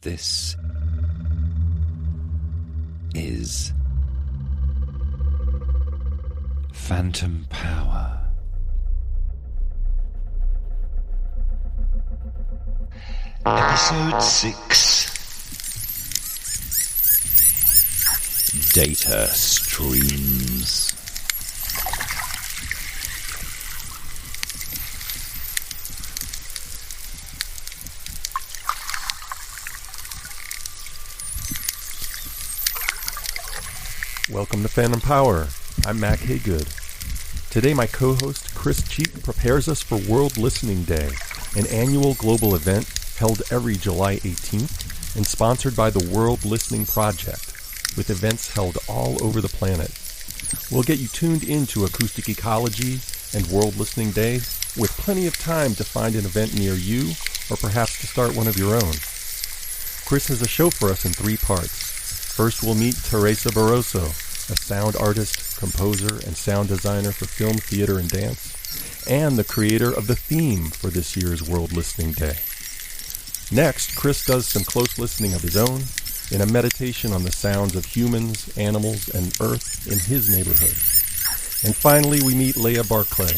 This is Phantom Power. Episode 6. Data Streams. Welcome to Phantom Power. I'm MACK. HAGOOD. Today my co-host Cris prepares us for World Listening Day, an annual global event held every July 18th and sponsored by the World Listening Project, with events held all over the planet. We'll get you tuned into Acoustic Ecology and World Listening Day with plenty of time to find an event near you or perhaps to start one of your own. Cris has a show for us in 3 parts. First, we'll meet Teresa Barrozo, a sound artist, composer, and sound designer for film, theater, and dance, and the creator of the theme for this year's World Listening Day. Next, Cris does some close listening of his own in a meditation on the sounds of humans, animals, and Earth in his neighborhood. And finally, we meet Leah Barclay,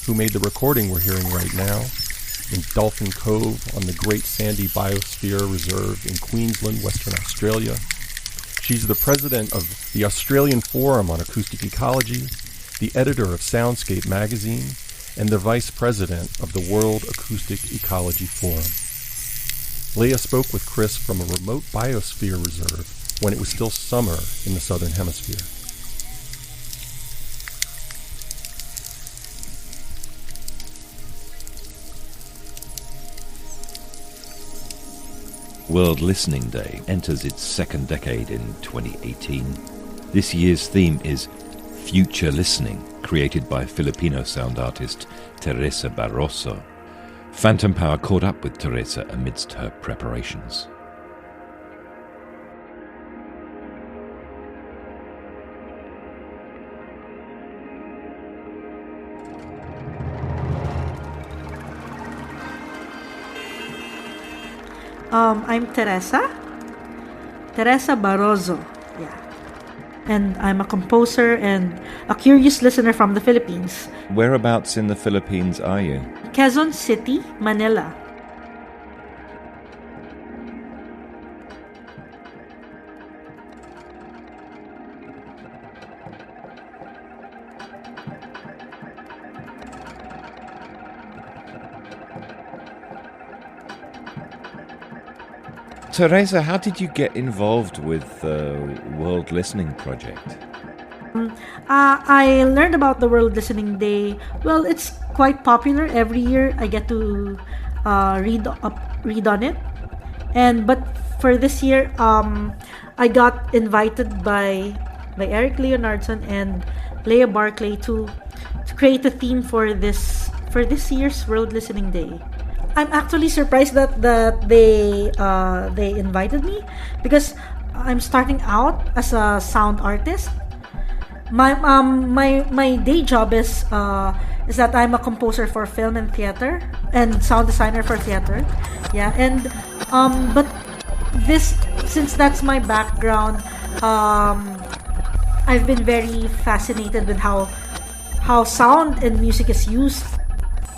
who made the recording we're hearing right now in Dolphin Cove on the Great Sandy Biosphere Reserve in Queensland, Western Australia. She's the president of the Australian Forum on Acoustic Ecology, the editor of Soundscape magazine, and the vice president of the World Acoustic Ecology Forum. Leah spoke with Cris from a remote biosphere reserve when it was still summer in the Southern Hemisphere. World Listening Day enters its second decade in 2018. This year's theme is Future Listening, created by Filipino sound artist Teresa Barrozo. Phantom Power caught up with Teresa amidst her preparations. I'm Teresa Barrozo, and I'm a composer and a curious listener from the Philippines. Whereabouts in the Philippines are you? Quezon City, Manila. Teresa, how did you get involved with the World Listening Project? I learned about the World Listening Day. Well, it's quite popular. Every year I get to read on it. But for this year, I got invited by Eric Leonardson and Leah Barclay to create a theme for this year's World Listening Day. I'm actually surprised that they invited me because I'm starting out as a sound artist. My day job is that I'm a composer for film and theater and sound designer for theater. But this, since that's my background, I've been very fascinated with how sound and music is used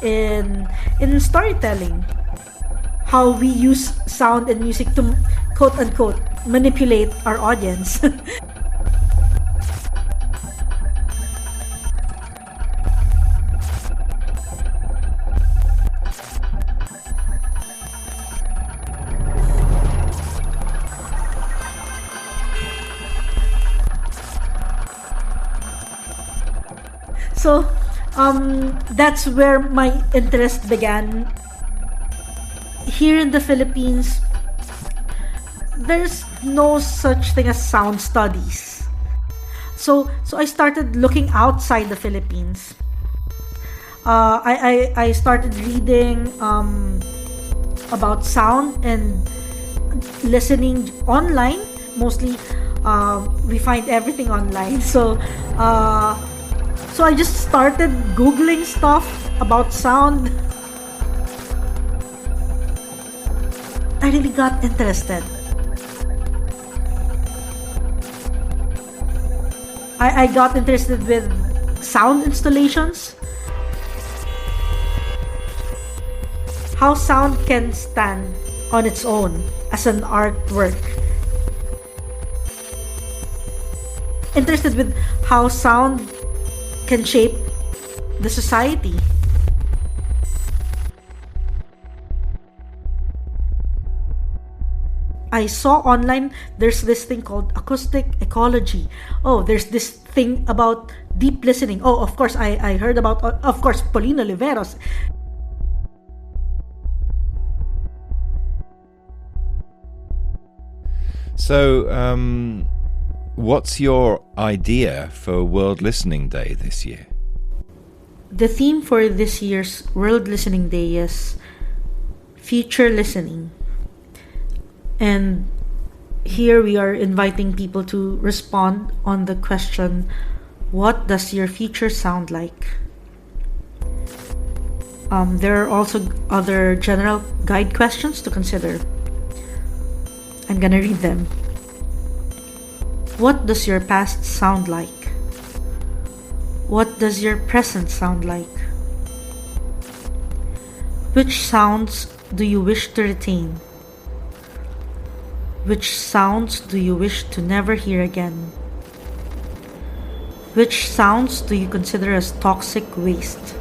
in storytelling, how we use sound and music to quote unquote manipulate our audience. So that's where my interest began. Here in the Philippines, there's no such thing as sound studies. So I started looking outside the Philippines. I started reading about sound and listening online. Mostly, we find everything online. So I just started Googling stuff about sound. I really got interested. I got interested with sound installations. How sound can stand on its own as an artwork. Interested with how sound can shape the society. I saw online there's this thing called Acoustic Ecology. Oh, there's this thing about deep listening. Oh, of course, I heard about, of course, Paulina Oliveros. So, what's your idea for World Listening Day this year? The theme for this year's World Listening Day is future listening. And here we are inviting people to respond on the question, what does your future sound like? There are also other general guide questions to consider. I'm gonna read them. What does your past sound like? What does your present sound like? Which sounds do you wish to retain? Which sounds do you wish to never hear again? Which sounds do you consider as toxic waste?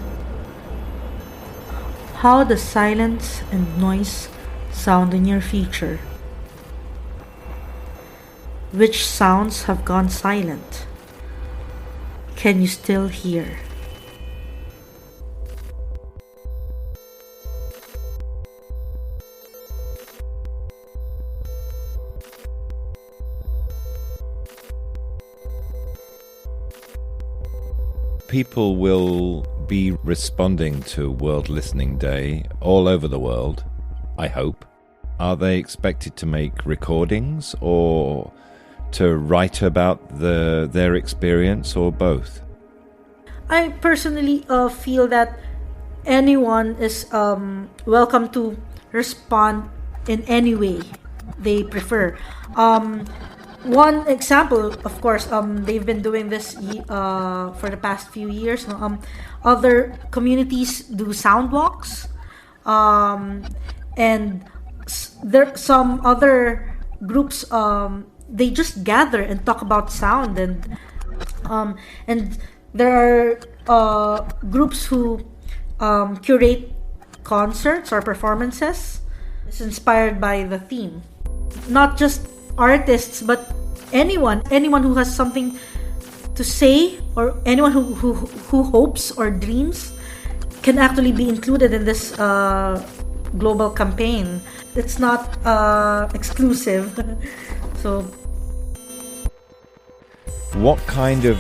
How does silence and noise sound in your future? Which sounds have gone silent? Can you still hear? People will be responding to World Listening Day all over the world, I hope. Are they expected to make recordings or to write about their experience, or both? I personally feel that anyone is welcome to respond in any way they prefer. One example, of course, they've been doing this for the past few years. Other communities do sound walks, and there some other groups they just gather and talk about sound, and there are groups who curate concerts or performances. It's inspired by the theme. Not just artists, but anyone who has something to say, or anyone who hopes or dreams can actually be included in this global campaign. It's not exclusive. So, what kind of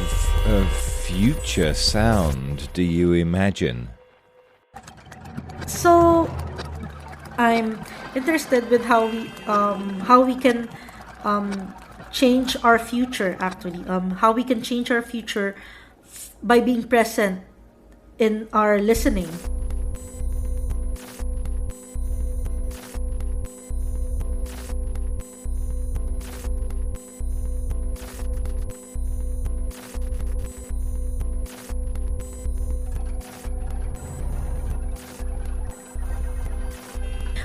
future sound do you imagine? So, I'm interested with how we can change our future. Actually, how we can change our future by being present in our listening.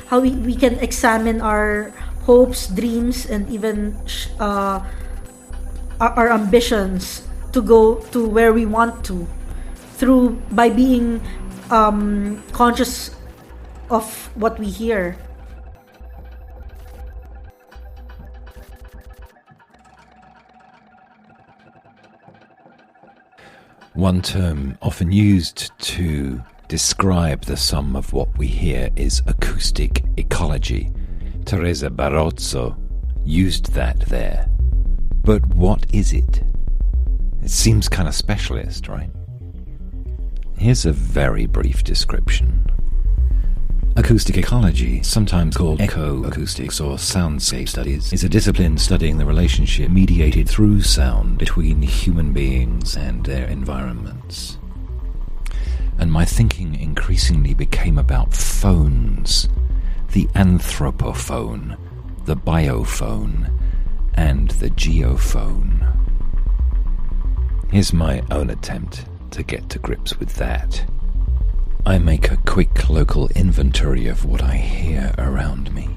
How we can examine our hopes, dreams, and even our ambitions to go to where we want to, by being conscious of what we hear. One term often used to describe the sum of what we hear is acoustic ecology. Teresa Barrozo used that there. But what is it? It seems kind of specialist, right? Here's a very brief description. Acoustic ecology, sometimes called eco-acoustics or soundscape studies, is a discipline studying the relationship mediated through sound between human beings and their environments. And my thinking increasingly became about phones, the anthropophone, the biophone, and the geophone. Here's my own attempt to get to grips with that. I make a quick local inventory of what I hear around me.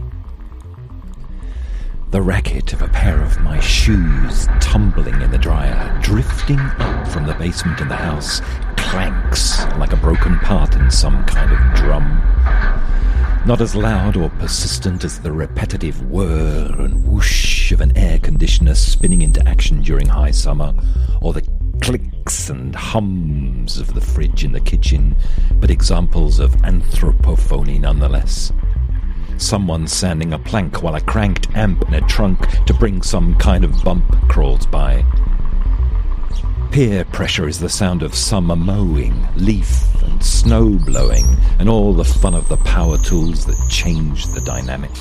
The racket of a pair of my shoes tumbling in the dryer, drifting up from the basement in the house, clanks like a broken part in some kind of drum. Not as loud or persistent as the repetitive whir and whoosh of an air conditioner spinning into action during high summer, or the clicks and hums of the fridge in the kitchen, but examples of anthropophony nonetheless. Someone sanding a plank while a cranked amp in a trunk to bring some kind of bump crawls by. Peer pressure is the sound of summer mowing, leaf and snow blowing, and all the fun of the power tools that change the dynamic.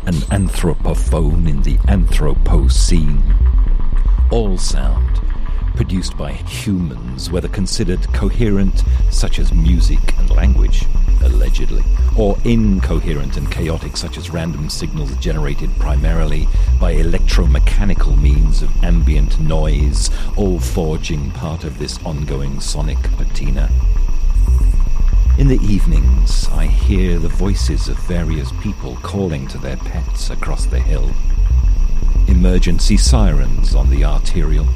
An anthropophone in the Anthropocene. All sound produced by humans, whether considered coherent, such as music and language, allegedly, or incoherent and chaotic, such as random signals generated primarily by electromechanical means of ambient noise, all forging part of this ongoing sonic patina. In the evenings, I hear the voices of various people calling to their pets across the hill. Emergency sirens on the arterial,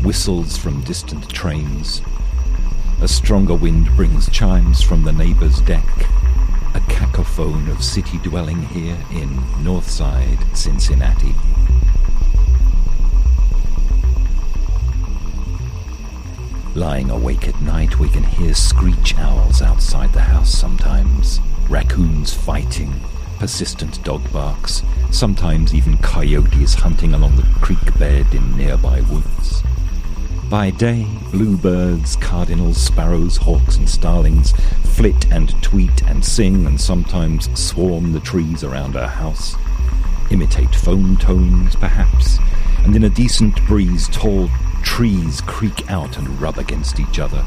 whistles from distant trains. A stronger wind brings chimes from the neighbour's deck. A cacophone of city dwelling here in Northside, Cincinnati. Lying awake at night, we can hear screech owls outside the house sometimes, raccoons fighting, persistent dog barks, sometimes even coyotes hunting along the creek bed in nearby woods. By day, bluebirds, cardinals, sparrows, hawks and starlings flit and tweet and sing and sometimes swarm the trees around our house, imitate phone tones perhaps, and in a decent breeze tall trees creak out and rub against each other.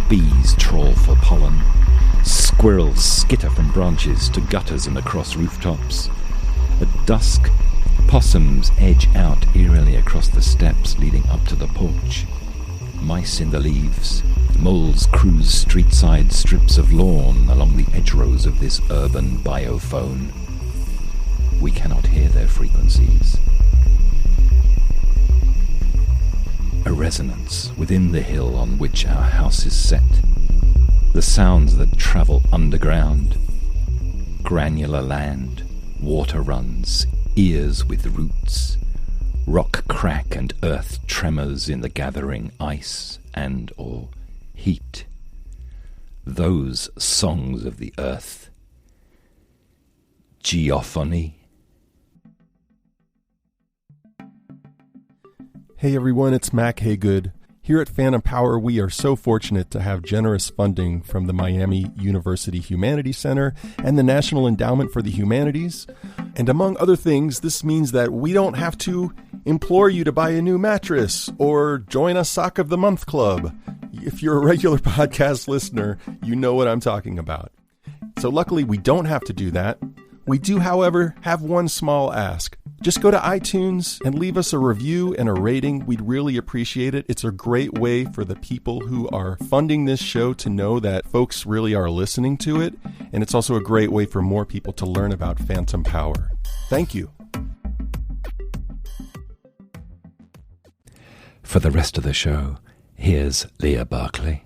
Bees trawl for pollen. Squirrels skitter from branches to gutters and across rooftops. At dusk, possums edge out eerily across the steps leading up to the porch. Mice in the leaves. Moles cruise street-side strips of lawn along the edgerows of this urban biophone. We cannot hear their frequencies. A resonance within the hill on which our house is set. The sounds that travel underground. Granular land, water runs, ears with roots, rock crack and earth tremors in the gathering ice and or heat. Those songs of the earth. Geophony. Hey everyone, it's MACK. HAGOOD. Here at Phantom Power, we are so fortunate to have generous funding from the Miami University Humanities Center and the National Endowment for the Humanities. And among other things, this means that we don't have to implore you to buy a new mattress or join a Sock of the Month club. If you're a regular podcast listener, you know what I'm talking about. So luckily, we don't have to do that. We do, however, have one small ask. Just go to iTunes and leave us a review and a rating. We'd really appreciate it. It's a great way for the people who are funding this show to know that folks really are listening to it. And it's also a great way for more people to learn about Phantom Power. Thank you. For the rest of the show, here's Leah Barclay.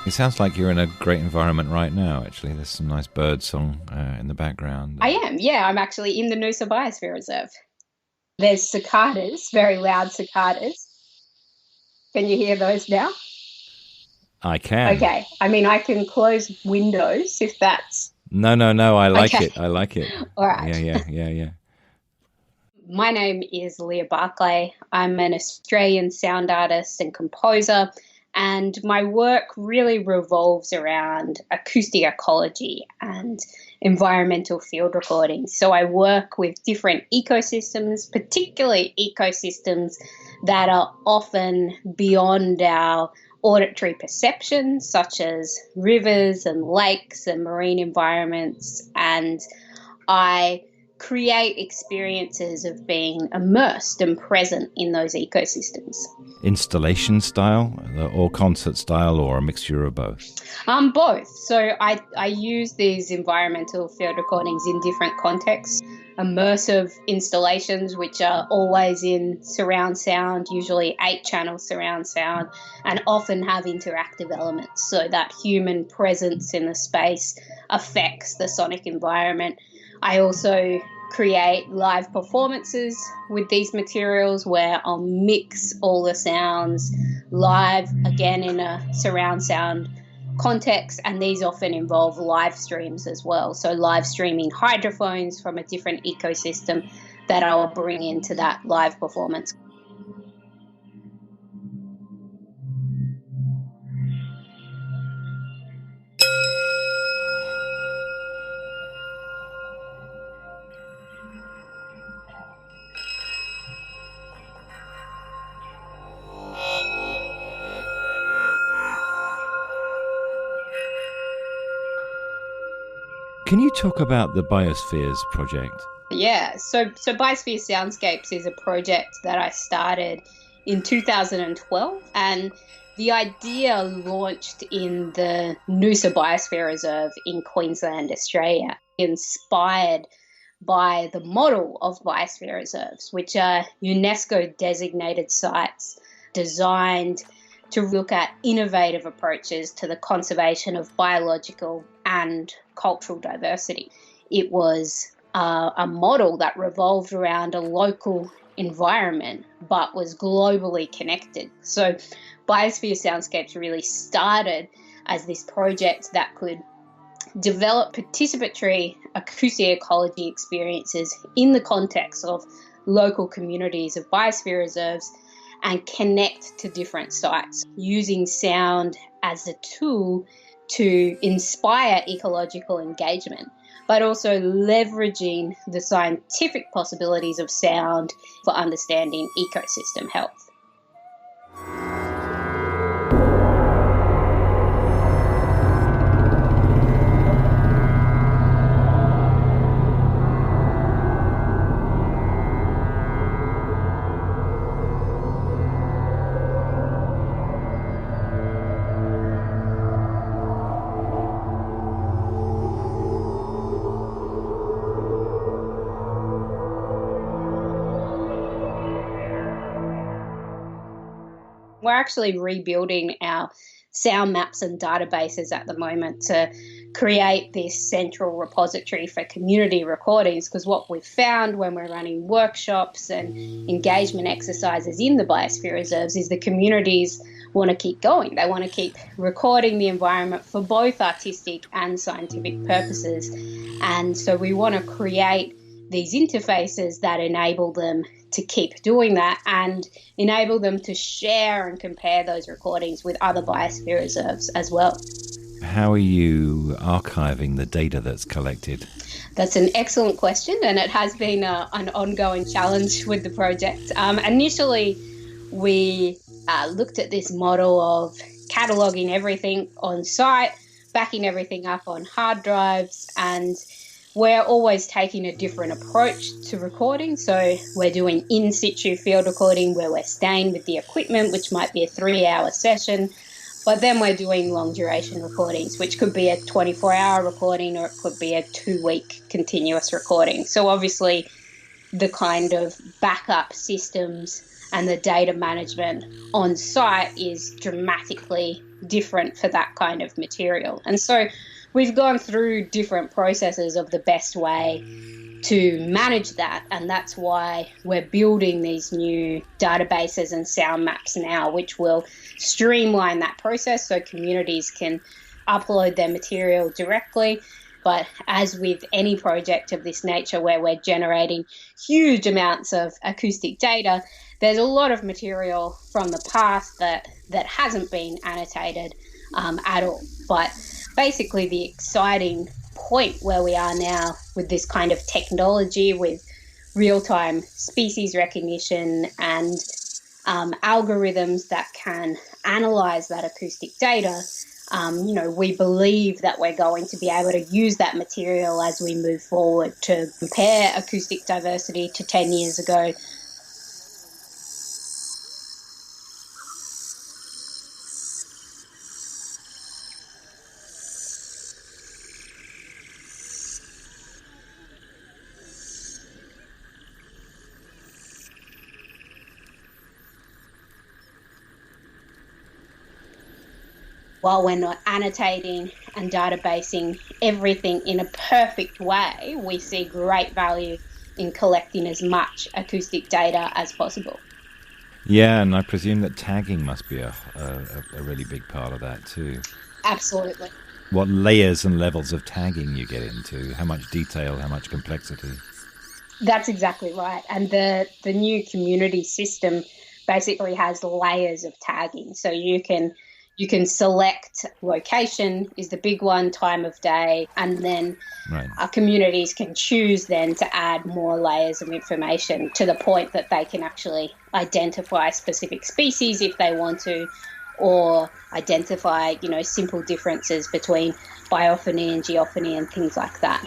It sounds like you're in a great environment right now, actually. There's some nice bird song in the background. I am, yeah. I'm actually in the Noosa Biosphere Reserve. There's cicadas, very loud cicadas. Can you hear those now? I can. Okay. I mean, I can close windows if that's No, I like Okay. it. I like it. All right. Yeah. My name is Leah Barclay. I'm an Australian sound artist and composer, and my work really revolves around acoustic ecology and environmental field recording. So I work with different ecosystems, particularly ecosystems that are often beyond our auditory perception, such as rivers and lakes and marine environments. And I create experiences of being immersed and present in those ecosystems. Installation style or concert style or a mixture of both? Both. So I use these environmental field recordings in different contexts. Immersive installations, which are always in surround sound, usually 8-channel surround sound, and often have interactive elements so that human presence in the space affects the sonic environment. I also create live performances with these materials where I'll mix all the sounds live, again in a surround sound context, and these often involve live streams as well. So live streaming hydrophones from a different ecosystem that I'll bring into that live performance. Can you talk about the Biospheres project? Yeah, so Biosphere Soundscapes is a project that I started in 2012, and the idea launched in the Noosa Biosphere Reserve in Queensland, Australia, inspired by the model of biosphere reserves, which are UNESCO designated sites designed to look at innovative approaches to the conservation of biological and cultural diversity. It was a model that revolved around a local environment but was globally connected. So Biosphere Soundscapes really started as this project that could develop participatory acoustic ecology experiences in the context of local communities of biosphere reserves and connect to different sites, using sound as a tool to inspire ecological engagement, but also leveraging the scientific possibilities of sound for understanding ecosystem health. We're actually rebuilding our sound maps and databases at the moment to create this central repository for community recordings, because what we've found when we're running workshops and engagement exercises in the biosphere reserves is the communities want to keep going. They want to keep recording the environment for both artistic and scientific purposes. And so we want to create these interfaces that enable them to keep doing that and enable them to share and compare those recordings with other biosphere reserves as well. How are you archiving the data that's collected? That's an excellent question, and it has been an ongoing challenge with the project. Initially, we looked at this model of cataloguing everything on site, backing everything up on hard drives, and we're always taking a different approach to recording. So we're doing in situ field recording where we're staying with the equipment, which might be a 3-hour session. But then we're doing long duration recordings, which could be a 24-hour recording or it could be a 2-week continuous recording. So obviously the kind of backup systems and the data management on site is dramatically different for that kind of material. And so we've gone through different processes of the best way to manage that, and that's why we're building these new databases and sound maps now, which will streamline that process so communities can upload their material directly But as with any project of this nature where we're generating huge amounts of acoustic data, there's a lot of material from the past that hasn't been annotated at all. But basically the exciting point where we are now with this kind of technology, with real-time species recognition and algorithms that can analyze that acoustic data, we believe that we're going to be able to use that material as we move forward to compare acoustic diversity to 10 years ago. While we're not annotating and databasing everything in a perfect way, we see great value in collecting as much acoustic data as possible. Yeah, and I presume that tagging must be a really big part of that too. Absolutely. What layers and levels of tagging you get into, how much detail, how much complexity. That's exactly right. And the new community system basically has layers of tagging. So you can select location is the big one, time of day, and then our communities can choose then to add more layers of information to the point that they can actually identify specific species if they want to, or identify, simple differences between biophony and geophony and things like that.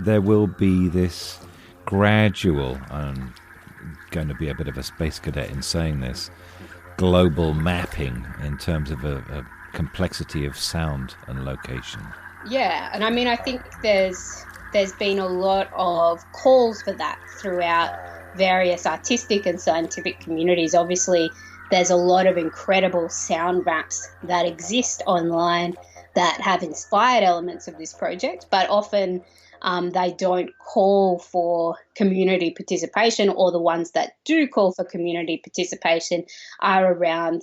There will be this gradual, I'm going to be a bit of a space cadet in saying this, global mapping in terms of a complexity of sound and location. Yeah, and I think there's been a lot of calls for that throughout various artistic and scientific communities. Obviously, there's a lot of incredible sound maps that exist online that have inspired elements of this project, but often they don't call for community participation, or the ones that do call for community participation are around,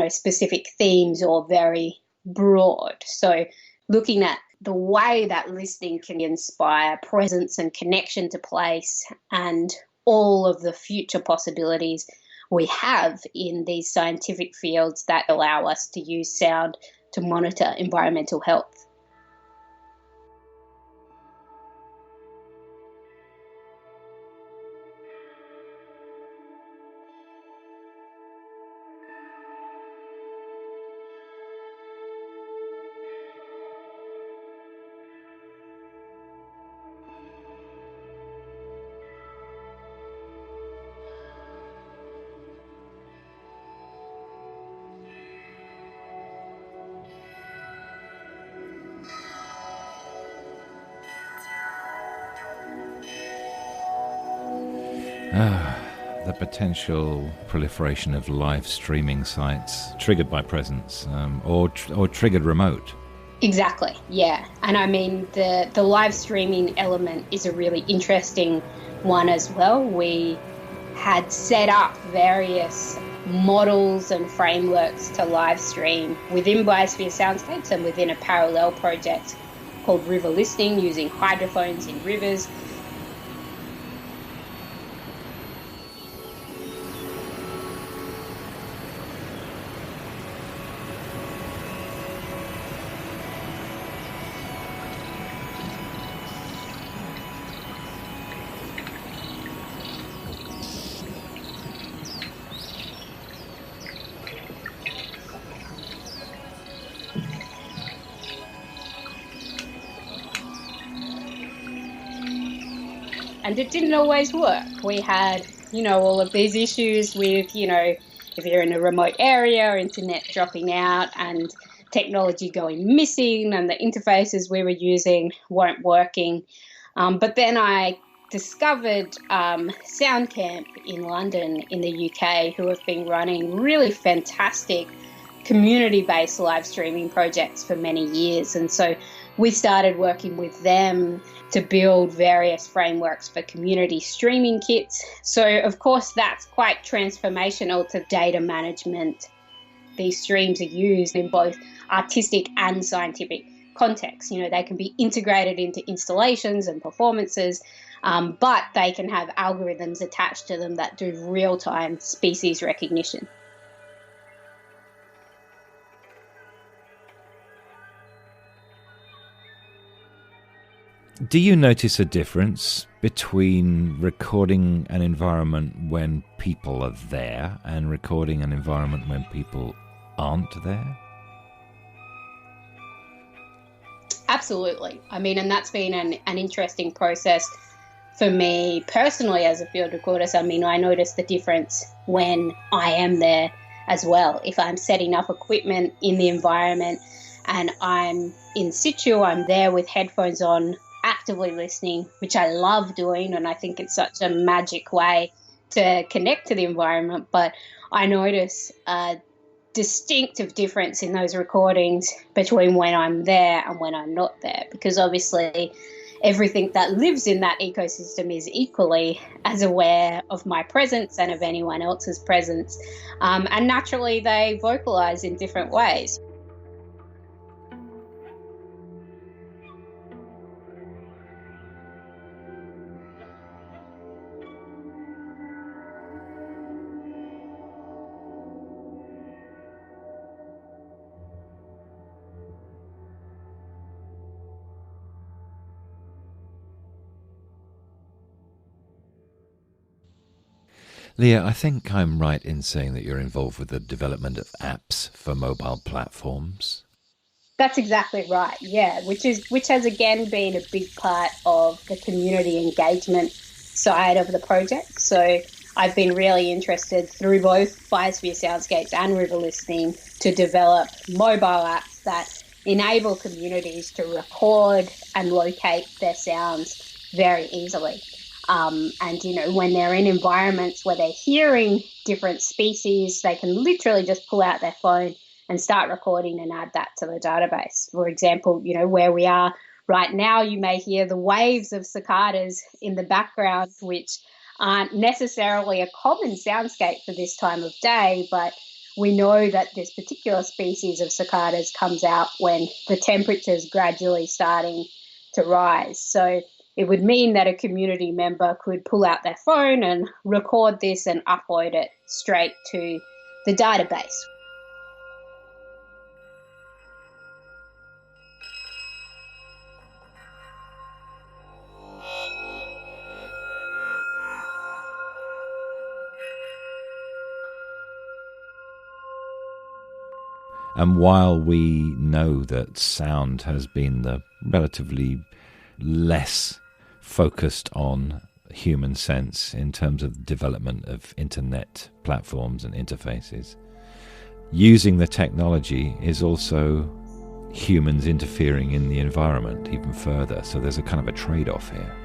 specific themes or very broad. So looking at the way that listening can inspire presence and connection to place and all of the future possibilities we have in these scientific fields that allow us to use sound to monitor environmental health. The potential proliferation of live streaming sites triggered by presence or triggered remote. Exactly, yeah. And the live streaming element is a really interesting one as well. We had set up various models and frameworks to live stream within Biosphere Soundscapes and within a parallel project called River Listening, using hydrophones in rivers. And it didn't always work. We had, all of these issues with, if you're in a remote area, internet dropping out and technology going missing and the interfaces we were using weren't working. But then I discovered Soundcamp in London in the UK, who have been running really fantastic community-based live streaming projects for many years. And so we started working with them to build various frameworks for community streaming kits. So, of course, that's quite transformational to data management. These streams are used in both artistic and scientific contexts. You know, they can be integrated into installations and performances, but they can have algorithms attached to them that do real-time species recognition. Do you notice a difference between recording an environment when people are there and recording an environment when people aren't there? Absolutely. I mean, and that's been an interesting process for me personally as a field recordist. I mean, I notice the difference when I am there as well. If I'm setting up equipment in the environment and I'm in situ, I'm there with headphones on, actively listening, which I love doing, and I think it's such a magic way to connect to the environment. But I notice a distinctive difference in those recordings between when I'm there and when I'm not there, because obviously everything that lives in that ecosystem is equally as aware of my presence and of anyone else's presence, and naturally they vocalize in different ways. Leah, I think I'm right in saying that you're involved with the development of apps for mobile platforms. That's exactly right, yeah, which has again been a big part of the community engagement side of the project. So I've been really interested through both Biosphere Soundscapes and River Listening to develop mobile apps that enable communities to record and locate their sounds very easily. And, you know, when they're in environments where they're hearing different species, they can literally just pull out their phone and start recording and add that to the database. For example, you know, where we are right now, you may hear the waves of cicadas in the background, which aren't necessarily a common soundscape for this time of day, but we know that this particular species of cicadas comes out when the temperature's gradually starting to rise. So it would mean that a community member could pull out their phone and record this and upload it straight to the database. And while we know that sound has been the relatively less focused on human sense in terms of development of internet platforms and interfaces, using the technology is also humans interfering in the environment even further. So there's a kind of a trade-off here.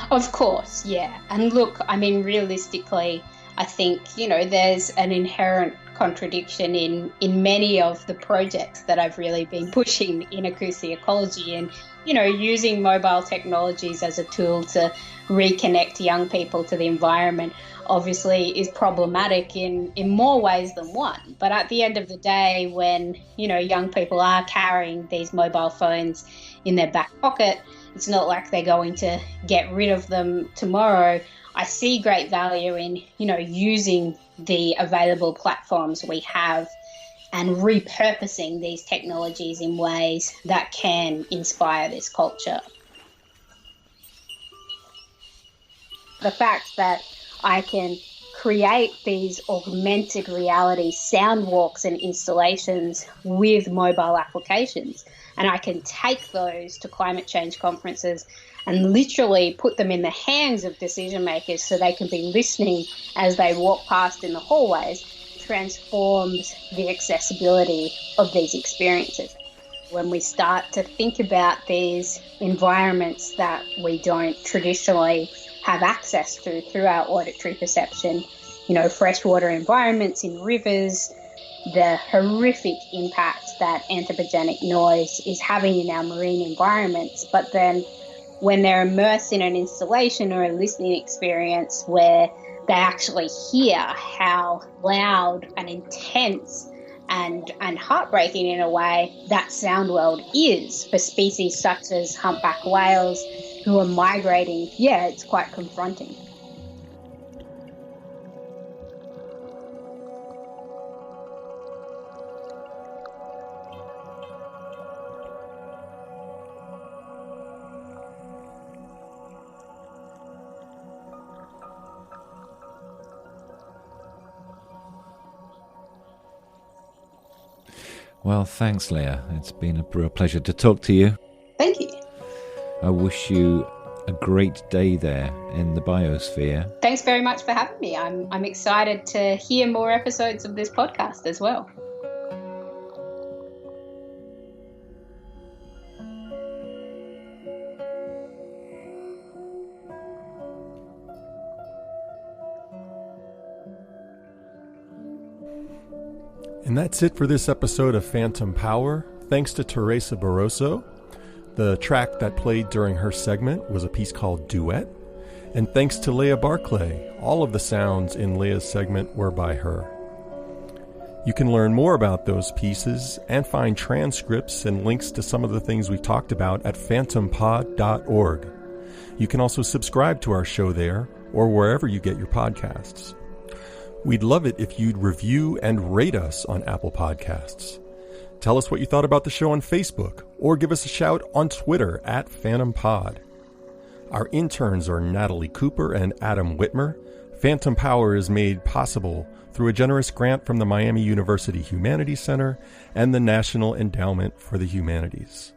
Of course, yeah. And look, I mean, realistically, I think, you know, there's an inherent contradiction in many of the projects that I've really been pushing in Acoustic Ecology, and, you know, using mobile technologies as a tool to reconnect young people to the environment obviously is problematic in more ways than one. But at the end of the day, when, you know, young people are carrying these mobile phones in their back pocket, it's not like they're going to get rid of them tomorrow. I see great value in, you know, using the available platforms we have and repurposing these technologies in ways that can inspire this culture. The fact that I can create these augmented reality sound walks and installations with mobile applications, and I can take those to climate change conferences and literally put them in the hands of decision makers so they can be listening as they walk past in the hallways. It's transforms the accessibility of these experiences. When we start to think about these environments that we don't traditionally have access to through our auditory perception, freshwater environments in rivers, the horrific impact that anthropogenic noise is having in our marine environments. But then when they're immersed in an installation or a listening experience where they actually hear how loud and intense and heartbreaking in a way that sound world is for species such as humpback whales who are migrating, it's quite confronting. Well, thanks, Leah. It's been a real pleasure to talk to you. Thank you. I wish you a great day there in the biosphere. Thanks very much for having me. I'm excited to hear more episodes of this podcast as well. And that's it for this episode of Phantom Power. Thanks to Teresa Barrozo. The track that played during her segment was a piece called Duet. And thanks to Leah Barclay. All of the sounds in Leah's segment were by her. You can learn more about those pieces and find transcripts and links to some of the things we talked about at phantompod.org. You can also subscribe to our show there or wherever you get your podcasts. We'd love it if you'd review and rate us on Apple Podcasts. Tell us what you thought about the show on Facebook, or give us a shout on Twitter at PhantomPod. Our interns are Natalie Cooper and Adam Whitmer. Phantom Power is made possible through a generous grant from the Miami University Humanities Center and the National Endowment for the Humanities.